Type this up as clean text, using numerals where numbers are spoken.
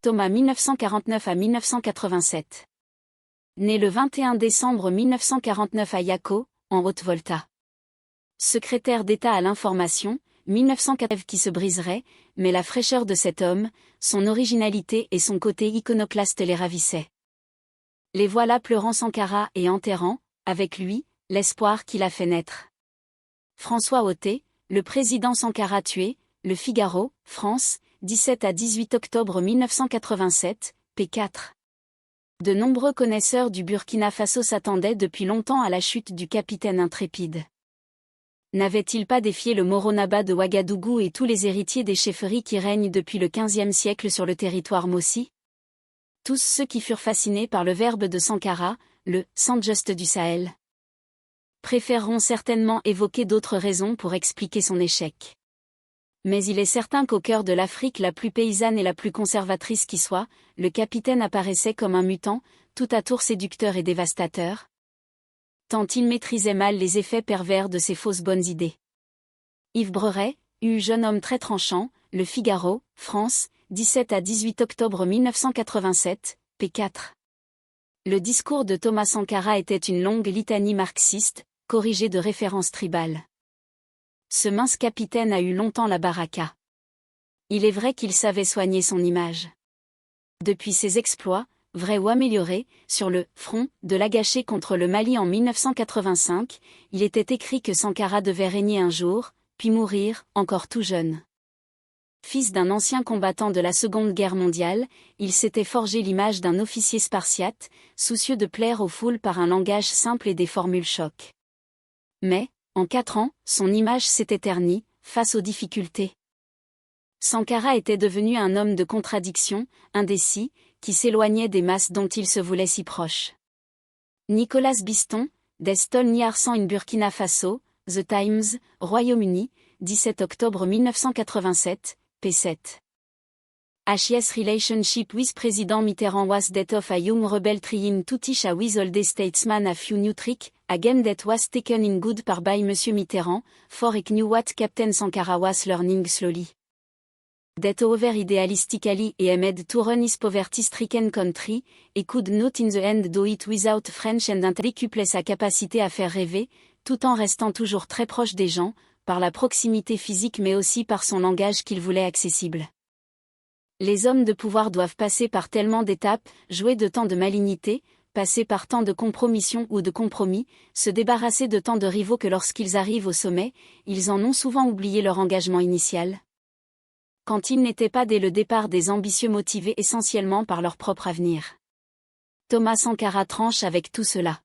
Thomas 1949 à 1987. Né le 21 décembre 1949 à Yako, en Haute-Volta. Secrétaire d'État à l'information, 1904 qui se briserait, mais la fraîcheur de cet homme, son originalité et son côté iconoclaste les ravissaient. Les voilà pleurant Sankara et enterrant, avec lui, l'espoir qu'il a fait naître. François Auté, le président Sankara tué, Le Figaro, France, 17 à 18 octobre 1987, p4. De nombreux connaisseurs du Burkina Faso s'attendaient depuis longtemps à la chute du capitaine intrépide. N'avait-il pas défié le Moronaba de Ouagadougou et tous les héritiers des chefferies qui règnent depuis le XVe siècle sur le territoire mossi? Tous ceux qui furent fascinés par le verbe de Sankara, le « sang juste du Sahel », préféreront certainement évoquer d'autres raisons pour expliquer son échec. Mais il est certain qu'au cœur de l'Afrique la plus paysanne et la plus conservatrice qui soit, le capitaine apparaissait comme un mutant, tout à tour séducteur et dévastateur, tant il maîtrisait mal les effets pervers de ses fausses bonnes idées. Yves Breuret, jeune homme très tranchant, Le Figaro, France, 17 à 18 octobre 1987, p4. Le discours de Thomas Sankara était une longue litanie marxiste, corrigée de références tribales. Ce mince capitaine a eu longtemps la baraka. Il est vrai qu'il savait soigner son image. Depuis ses exploits, vrais ou améliorés, sur le « front » de l'Agaché contre le Mali en 1985, il était écrit que Sankara devait régner un jour, puis mourir, encore tout jeune. Fils d'un ancien combattant de la Seconde Guerre mondiale, il s'était forgé l'image d'un officier spartiate, soucieux de plaire aux foules par un langage simple et des formules chocs. Mais, en 4 ans, son image s'était ternie, face aux difficultés. Sankara était devenu un homme de contradiction, indécis, qui s'éloignait des masses dont il se voulait si proche. Nicolas Biston, Des Tolniarsan in Burkina Faso, The Times, Royaume-Uni, 17 octobre 1987, p7. HIS Relationship with President Mitterrand was that of a young rebel trying to teach a with old statesman a few new trick, a game that was taken in good part by Monsieur Mitterrand, for he knew what Captain Sankara was learning slowly. That over idealistically he aimed to run his poverty-stricken country, he could not in the end do it without French and décuplait sa capacité à faire rêver, tout en restant toujours très proche des gens, par la proximité physique mais aussi par son langage qu'il voulait accessible. Les hommes de pouvoir doivent passer par tellement d'étapes, jouer de tant de malignité, passer par tant de compromissions ou de compromis, se débarrasser de tant de rivaux que lorsqu'ils arrivent au sommet, ils en ont souvent oublié leur engagement initial. Quand ils n'étaient pas dès le départ des ambitieux motivés essentiellement par leur propre avenir. Thomas Sankara tranche avec tout cela.